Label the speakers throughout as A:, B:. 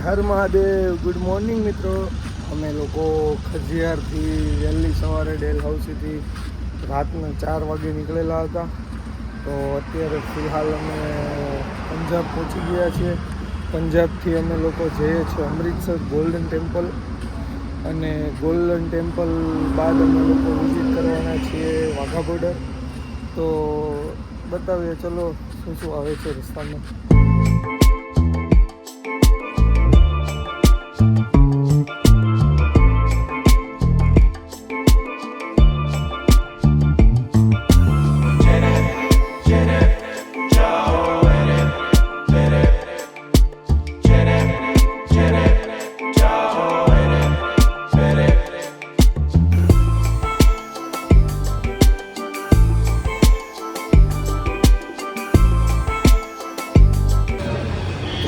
A: હર Mahadev. Good morning મિત્રો. અમે લોકો ખજિયારથી વહેલી સવારે ડેલ હાઉસથી રાતના 4 વાગે નીકળેલા હતા. તો અત્યારે ફિલહાલ અમે પંજાબ પહોંચી ગયા છીએ. પંજાબથી અમે લોકો જઈએ છીએ અમૃતસર ગોલ્ડન ટેમ્પલ, અને ગોલ્ડન ટેમ્પલ બાદ અમે લોકો વિઝિટ કરવાના છીએ વાઘા બોર્ડર. તો બતાવીએ ચલો શું શું આવે છે રસ્તામાં.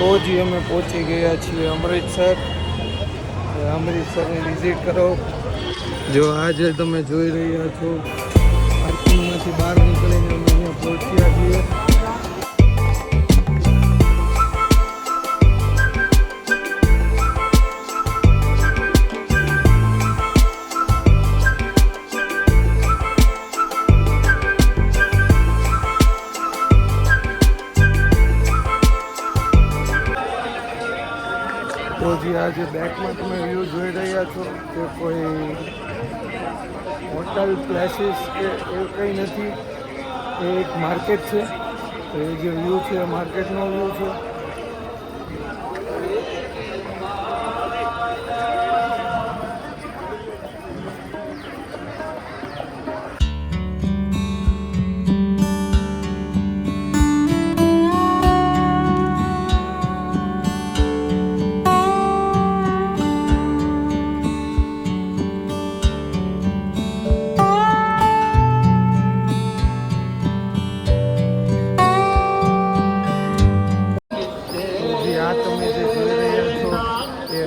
A: તો જ અમે પહોંચી ગયા છીએ અમૃતસર. અમૃતસરની વિઝિટ કરો. જો આજે તમે જોઈ રહ્યા છો, પાર્કિંગમાંથી બહાર નીકળીને અમે અહીંયા પહોંચ્યા છીએ. તો જે આજે બેકમાં તમે વ્યૂ જોઈ રહ્યા છો કે કોઈ હોટલ પ્લેસીસ કે એવું કંઈ નથી, એ એક માર્કેટ છે. તો એ જે વ્યૂ છે એ માર્કેટનો વ્યૂ છે.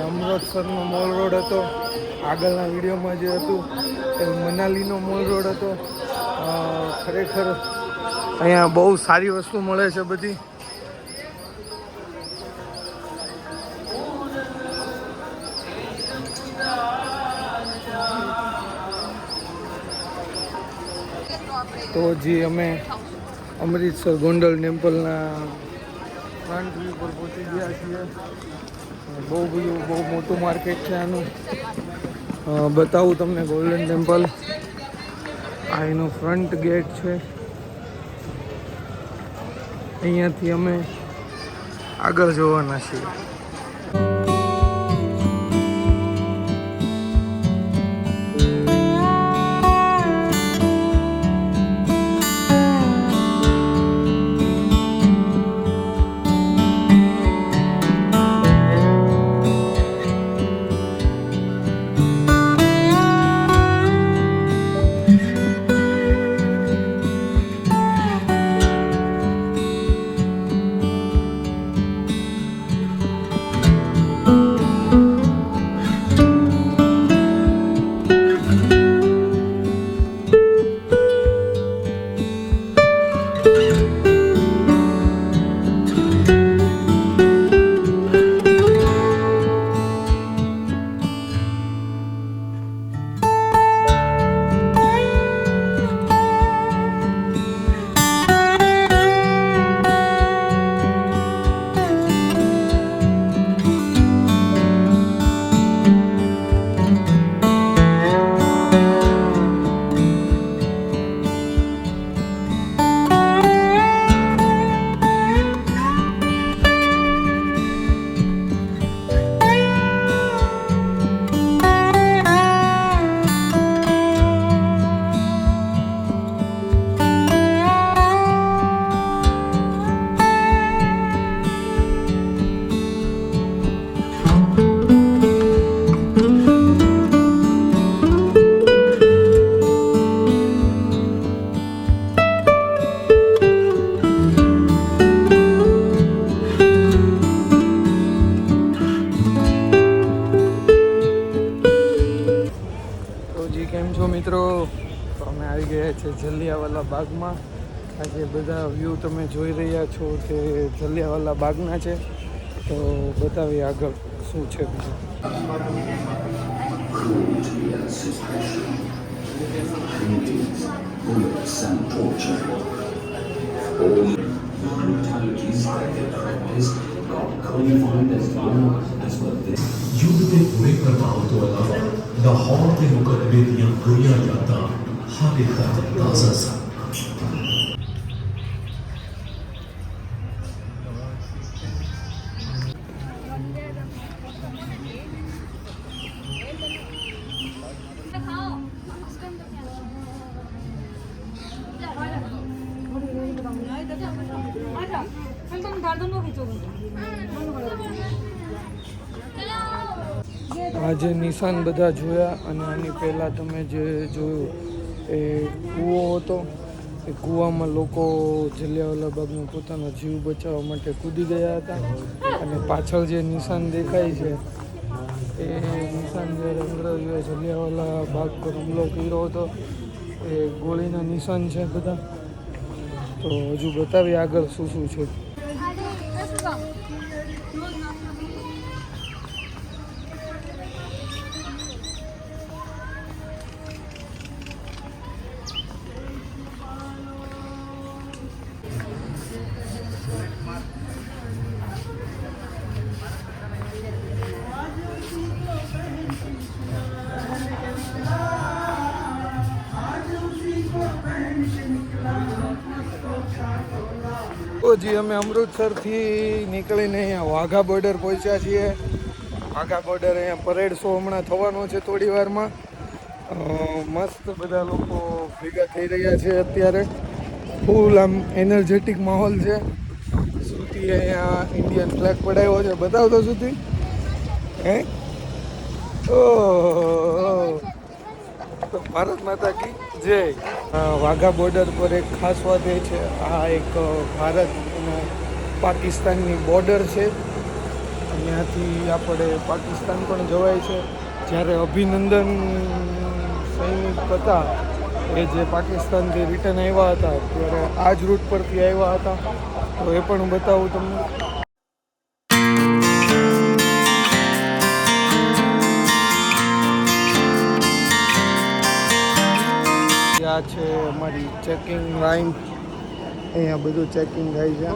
A: અમૃતસરનો મોલ રોડ હતો. આગળના વિડીયોમાં જે હતું એ મનાલીનો મોલ રોડ હતો. ખરેખર અહીંયા બહુ સારી વસ્તુ મળે છે બધી. તો જે અમે અમૃતસર ગોલ્ડન ટેમ્પલના ફ્રન્ટ વ્યૂ પર પહોંચી ગયા છીએ. બહુ મોટું માર્કેટ છે આનું. બતાવું તમને ગોલ્ડન ટેમ્પલ. આ એનો ફ્રન્ટ ગેટ છે. અહીંયાથી અમે આગળ જવાના છીએ. છે જલિયાવાલા બાગમાં. આ જે બધા વ્યૂ તમે જોઈ રહ્યા છો તે જલિયાવાલા બાગના છે. તો બતાવીએ આગળ શું છે બીજું.
B: bullets and torture. All brutalities that they practice got codified as law as well.
C: युद्ध के बुरे प्रभाव तो अलावा लाहौर के मुकदमे दियां बुरियां यादां हाले तक ताज़ा सन.
A: આજે નિશાન બધા જોયા અને આની પહેલાં તમે જે જોયું એ કૂવો હતો. એ કૂવામાં લોકો જલિયાવાલા બાગનો પોતાનો જીવ બચાવવા માટે કૂદી ગયા હતા. અને પાછળ જે નિશાન દેખાય છે એ નિશાન જ્યારે અંગ્રેજોએ જલિયાવાલા બાગ પર હુમલો કર્યો હતો એ ગોળીના નિશાન છે બધા. તો હજુ બતાવીએ આગળ શું શું છે. જી અમે અમૃતસરથી નીકળીને અહીંયા વાઘા બોર્ડર પહોંચ્યા છીએ. વાઘા બોર્ડર અહીંયા પરેડ શો હમણાં થવાનો છે થોડી વારમાં. મસ્ત બધા લોકો ભેગા થઈ રહ્યા છે અત્યારે. ફૂલ આમ એનર્જેટિક માહોલ છે. શ્રુતિ અહીંયા ઇન્ડિયન ફ્લેગ પડાવ્યો છે. બતાવતો શ્રુતિ હે તો ભારત માતા કી જય. વાઘા બોર્ડર પર એક ખાસ વાત એ છે, આ એક ભારત અને પાકિસ્તાનની બોર્ડર છે. અહીંયાથી આપણે પાકિસ્તાન પણ જવાય છે. જ્યારે અભિનંદન સૈનિક હતા એ જે પાકિસ્તાનથી રિટર્ન આવ્યા હતા ત્યારે આ જ રૂટ પરથી આવ્યા હતા. તો એ પણ બતાવું તમને. આ છે અમારી ચેકિંગ લાઈન. અહીંયા બધું ચેકિંગ થાય છે.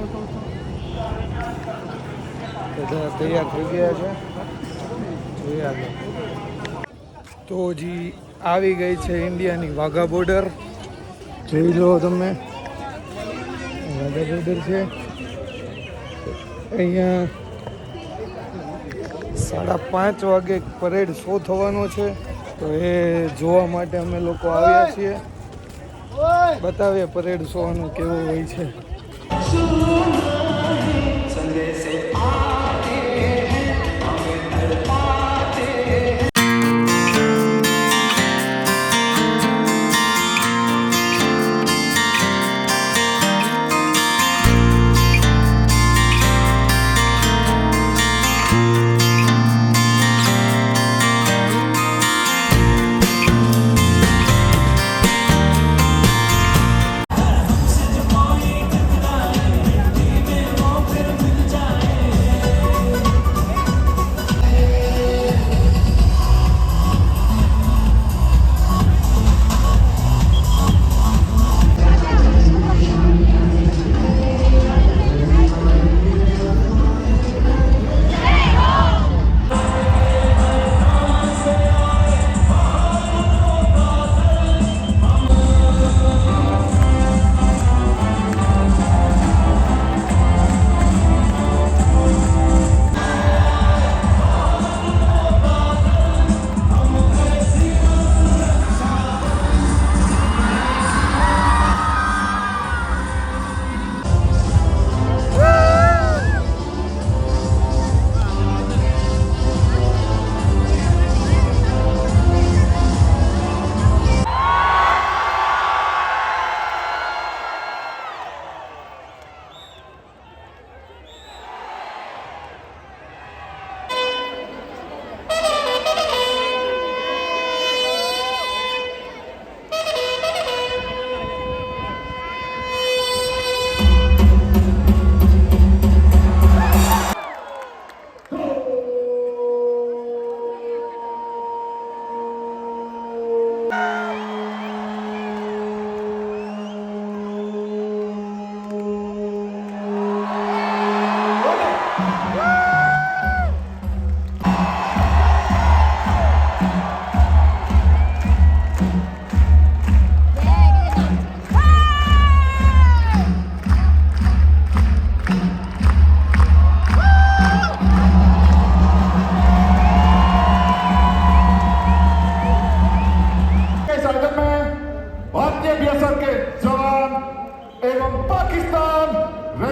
A: બધા તૈયાર થઈ ગયા છે. જોઈએ આગળ. તો હજી આવી ગઈ છે ઇન્ડિયાની વાઘા બોર્ડર. જોઈ લો તમે, વાઘા બોર્ડર છે. અહીંયા 5:30 વાગે પરેડ શો થવાનો છે. તો એ જોવા માટે અમે લોકો આવ્યા છીએ. બતાવીએ પરેડ શો કેવો હોય છે.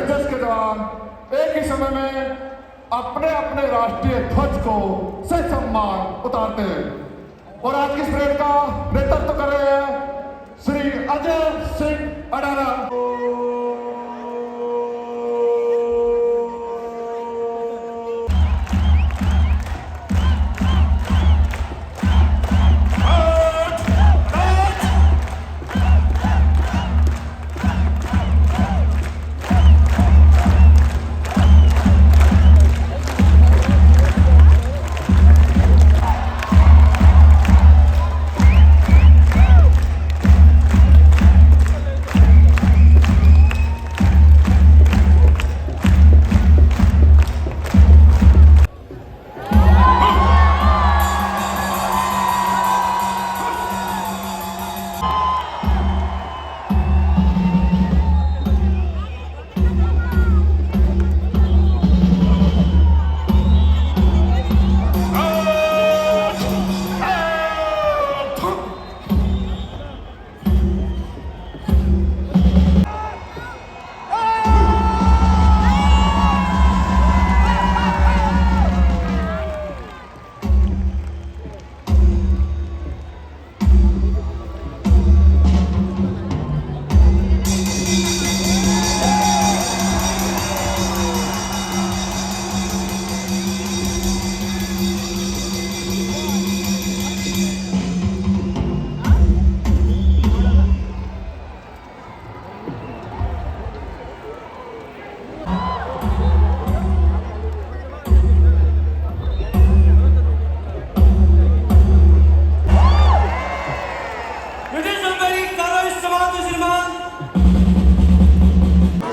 D: एसएस के जवान एक ही समय में अपने अपने राष्ट्रीय ध्वज को सही सम्मान उतारते हैं और आज की इस परेड का नेतृत्व कर रहे हैं श्री अजय सिंह अडारा।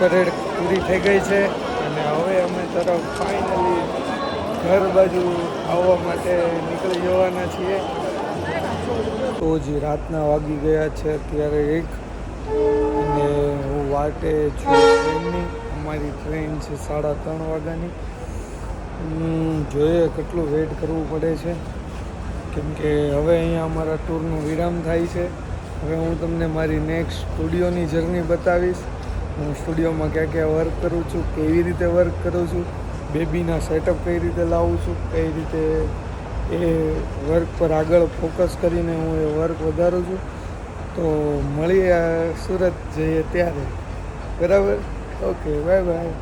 A: પરેડ પૂરી થઈ ગઈ છે અને હવે અમે તરફ ફાઇનલી ઘર બાજુ આવવા માટે નીકળી જવાના છીએ. તો જ રાતના વાગી ગયા છે અત્યારે 1 અને હું વાટે છું ટ્રેનની. અમારી ટ્રેન છે 3:30 વાગ્યાની. જોઈએ કેટલું વેઇટ કરવું પડે છે કેમ કે હવે અહીંયા અમારા ટૂરનું વિરામ થાય છે. હવે હું તમને મારી નેક્સ્ટ સ્ટુડિયોની જર્ની બતાવીશ. હું સ્ટુડિયોમાં ક્યાં ક્યાં વર્ક કરું છું, કેવી રીતે વર્ક કરું છું, બેબીના સેટઅપ કઈ રીતે લાવું છું, કઈ રીતે એ વર્ક પર આગળ ફોકસ કરીને હું એ વર્ક વધારું છું. તો મળીએ સુરત જઈએ ત્યારે. બરાબર? Okay, bye bye.